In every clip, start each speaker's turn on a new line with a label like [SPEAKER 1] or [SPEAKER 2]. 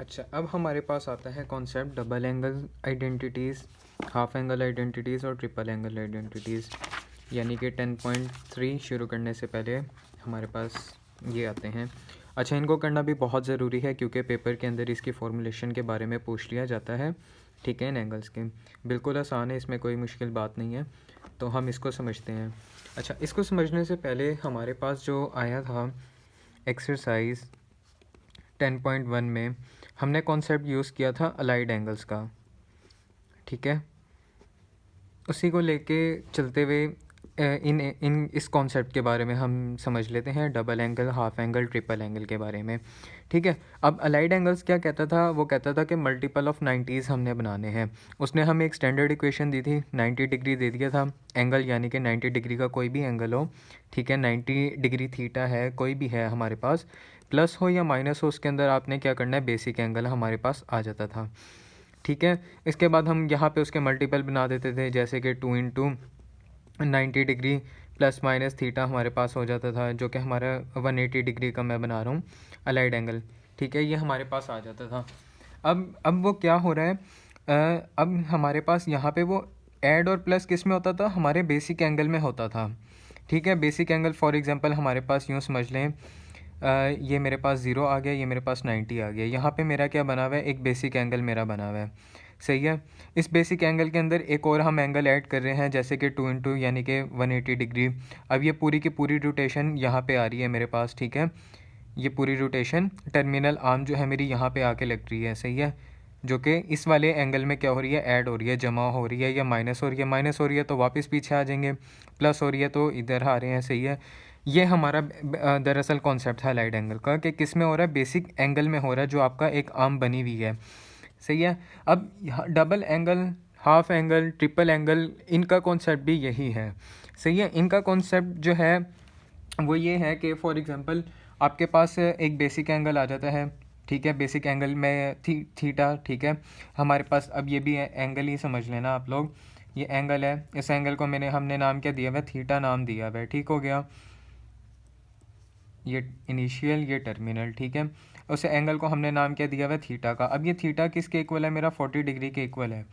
[SPEAKER 1] अच्छा, अब हमारे पास आता है concept double angle identities, half angle identities और ट्रिपल एंगल आइडेंटिटीज़। यानी कि 10.3 शुरू करने से पहले हमारे पास ये आते हैं। अच्छा, इनको करना भी बहुत ज़रूरी है क्योंकि पेपर के अंदर इसकी फॉर्मुलेशन के बारे में पूछ लिया जाता है, ठीक है, इन एंगल्स के। बिल्कुल आसान है, इसमें कोई मुश्किल बात नहीं है, तो हम इसको समझते हैं। अच्छा, इसको समझने से पहले हमारे पास जो आया था एक्सरसाइज 10.1 में, हमने कॉन्सेप्ट यूज़ किया था अलाइड एंगल्स का, ठीक है। उसी को लेके चलते हुए इन इस कॉन्सेप्ट के बारे में हम समझ लेते हैं, double angle, half angle, triple angle के बारे में, ठीक है। अब अलाइड एंगल्स क्या कहता था, वो कहता था कि मल्टीपल ऑफ 90s हमने बनाने हैं। उसने हमें एक स्टैंडर्ड इक्वेशन दी थी, 90 डिग्री दे दिया था एंगल, यानी कि 90 डिग्री का कोई भी एंगल हो, ठीक है, 90 डिग्री थीटा है, कोई भी है हमारे पास, प्लस हो या माइनस हो, उसके अंदर आपने क्या करना है, बेसिक एंगल हमारे पास आ जाता था, ठीक है। इसके बाद हम यहाँ पे उसके मल्टीपल बना देते थे, जैसे कि 2 into 90 degree plus minus theta हमारे पास हो जाता था, जो कि हमारा 180 डिग्री का मैं बना रहा हूँ अलाइड एंगल, ठीक है, ये हमारे पास आ जाता था। अब वो क्या हो रहा है, अब हमारे पास यहाँ पे वो ऐड और प्लस किस में होता था, हमारे बेसिक एंगल में होता था, ठीक है। बेसिक एंगल फॉर एग्जांपल हमारे पास यूँ समझ लें, ये मेरे पास 0 आ गया, ये मेरे पास 90 आ गया, यहाँ पे मेरा क्या बना हुआ है, एक बेसिक एंगल मेरा बना हुआ है, सही है। इस बेसिक एंगल के अंदर एक और हम एंगल ऐड कर रहे हैं, जैसे कि 2 इंटू यानी कि 180 डिग्री। अब ये पूरी की पूरी रोटेशन यहाँ पे आ रही है मेरे पास, ठीक है, ये पूरी रोटेशन टर्मिनल आर्म जो है मेरी यहाँ पे आके लग रही है, सही है, जो कि इस वाले एंगल में क्या हो रही है, ऐड हो रही है, जमा हो रही है, या माइनस हो रही है, माइनस हो रही है तो वापस पीछे आ जाएंगे, प्लस हो रही है तो इधर आ रहे हैं, सही है। ये हमारा दरअसल कॉन्सेप्ट है लाइट एंगल का, कि किस में हो रहा है, बेसिक एंगल में हो रहा है, जो आपका एक आर्म बनी हुई है, सही है। अब double angle, half angle, triple angle, इनका कॉन्सेप्ट भी यही है, सही है। इनका कॉन्सेप्ट जो है वो ये है कि फॉर एग्जांपल आपके पास एक बेसिक एंगल आ जाता है, ठीक है, बेसिक एंगल में थीटा, ठीक है, हमारे पास अब ये भी एंगल ही समझ लेना आप लोग, ये एंगल है, इस एंगल को हमने नाम क्या दिया हुआ है, थीटा नाम दिया हुआ है, ठीक हो गया, ये इनिशियल, ये टर्मिनल, ठीक है। उस एंगल को हमने नाम क्या दिया हुआ है, थीटा का। अब ये थीटा किसके इक्वल है, मेरा 40 डिग्री के इक्वल है,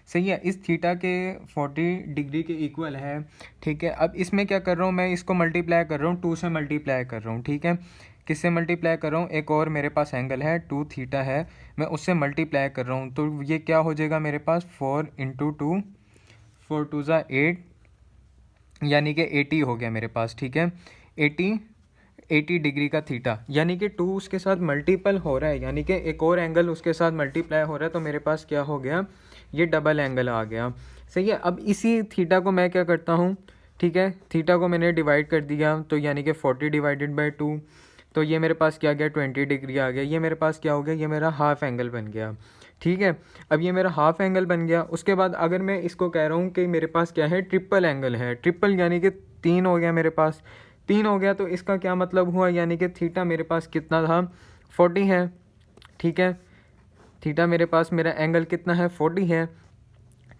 [SPEAKER 1] सही है, इस थीटा के 40 डिग्री के इक्वल है, ठीक है। अब इसमें क्या कर रहा हूँ मैं, इसको मल्टीप्लाई कर रहा हूँ, 2 से मल्टीप्लाई कर रहा हूँ, ठीक है। किससे मल्टीप्लाई कर रहा हूँ, एक और मेरे पास एंगल है 2 थीटा है, मैं उससे मल्टीप्लाई कर रहा हूँ, तो ये क्या हो जाएगा मेरे पास, 4 इंटू 2, 4 टू ज़ा 8, यानी कि 80 हो गया मेरे पास, ठीक है, 80 डिग्री का थीटा, यानी कि 2 उसके साथ मल्टीपल हो रहा है, यानी कि एक और एंगल उसके साथ मल्टीप्लाई हो रहा है, तो मेरे पास क्या हो गया, ये डबल एंगल आ गया, सही है। अब इसी थीटा को मैं क्या करता हूँ, ठीक है, थीटा को मैंने डिवाइड कर दिया, तो यानी कि 40 डिवाइडेड बाई 2, तो ये मेरे पास क्या गया, 20 डिग्री आ गया, ये मेरे पास क्या हो गया, ये मेरा हाफ एंगल बन गया, ठीक है। अब ये मेरा हाफ एंगल बन गया, उसके बाद अगर मैं इसको कह रहा हूँ कि मेरे पास क्या है, ट्रिपल एंगल है, ट्रिपल यानी कि 3 हो गया मेरे पास, 3 हो गया, तो इसका क्या मतलब हुआ, यानी कि थीटा मेरे पास कितना था, 40 है, ठीक है, थीटा मेरे पास, मेरा एंगल कितना है, 40 है,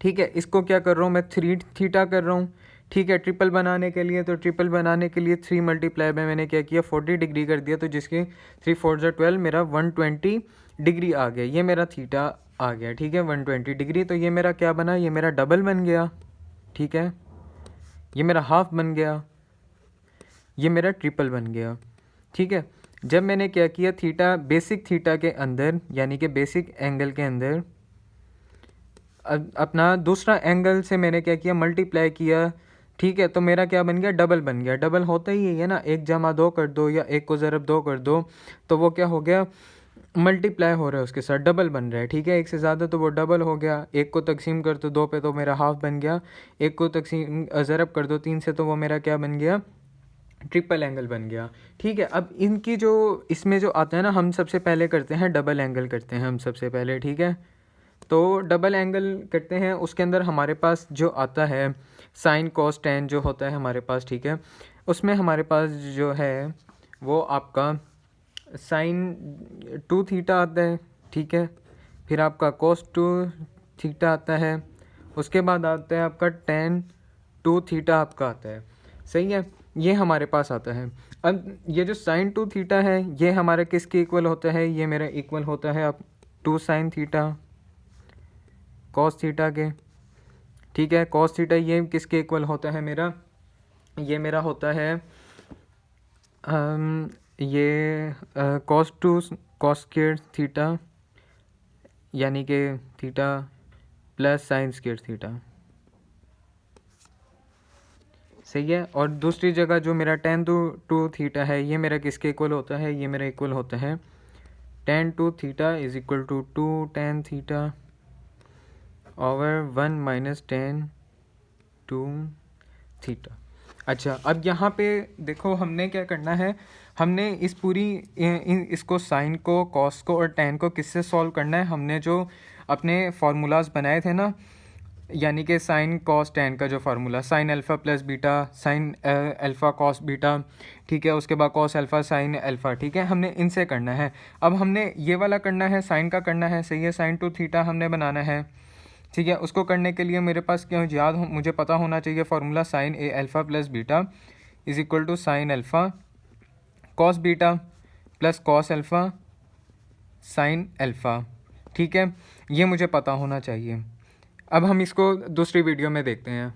[SPEAKER 1] ठीक है। इसको क्या कर रहा हूँ मैं, 3 थीटा कर रहा हूँ, ठीक है, ट्रिपल बनाने के लिए, तो ट्रिपल बनाने के लिए 3 मल्टीप्लाई में मैंने क्या किया, 40 डिग्री कर दिया, तो जिसके 3 4 ज़ा 12, मेरा 120 डिग्री आ गया, ये मेरा थीटा आ गया, ठीक है, 120 डिग्री, तो ये मेरा क्या बना, ये मेरा डबल बन गया, ठीक है, ये मेरा हाफ बन गया, ये मेरा ट्रिपल बन गया, ठीक है। जब मैंने क्या किया, थीटा, बेसिक थीटा के अंदर, यानी कि बेसिक एंगल के अंदर अपना दूसरा एंगल से मैंने क्या किया, मल्टीप्लाई किया, ठीक है, तो मेरा क्या बन गया, डबल बन गया। डबल होता ही है ना, 1 जमा 2 कर दो या 1 को ज़रब 2 कर दो, तो वो क्या हो गया, मल्टीप्लाई हो रहा है उसके साथ, डबल बन रहा है, ठीक है, एक से ज़्यादा तो वो डबल हो गया, 1 को तकसीम कर दो 2 पे तो मेरा हाफ बन गया, 1 को तकसीम ज़रब कर दो 3 से तो वो मेरा क्या बन गया, ट्रिपल एंगल बन गया, ठीक है। अब इनकी जो इसमें जो आता है ना, हम सबसे पहले करते हैं डबल एंगल करते हैं हम सबसे पहले, ठीक है। तो डबल एंगल करते हैं, उसके अंदर हमारे पास जो आता है साइन कॉस टेन जो होता है हमारे पास, ठीक है, उसमें हमारे पास जो है वो आपका साइन 2 थीटा आता है, ठीक है, फिर आपका कॉस 2 थीटा आता है, उसके बाद आता है आपका टेन 2 थीटा आपका आता है, सही है, ये हमारे पास आता है। अब ये जो साइन 2 थीटा है, ये हमारे किसके इक्वल होता है, ये मेरा इक्वल होता है अब 2 साइन थीटा कॉस थीटा के, ठीक है। कॉस थीटा ये किसके इक्वल होता है मेरा, ये मेरा होता है ये कॉस 2 कॉस स्क्वायर थीटा यानी कि theta plus sine square theta, सही है। और दूसरी जगह जो मेरा tan 2 थीटा है ये मेरा किसके इक्वल होता है, ये मेरा इक्वल होता है tan 2 theta is equal to 2 tan theta over 1 minus tan 2 theta. अच्छा, अब यहाँ पे देखो हमने क्या करना है, हमने इस पूरी इसको साइन को कॉस को और टैन को किससे सॉल्व करना है, हमने जो अपने फार्मूलाज बनाए थे ना, यानी कि साइन कॉस टैन का जो formula sine alpha plus beta sine alpha cos beta, ठीक है, उसके बाद कॉस अल्फ़ा साइन अल्फ़ा, ठीक है, हमने इनसे करना है। अब हमने ये वाला करना है, साइन का करना है, सही है, साइन 2 थीटा हमने बनाना है, ठीक है। उसको करने के लिए मेरे पास क्या मुझे पता होना चाहिए formula sine a alpha plus beta is equal to sine alpha cos beta plus cos alpha sine alpha, ठीक है, ये मुझे पता होना चाहिए। अब हम इसको दूसरी वीडियो में देखते हैं।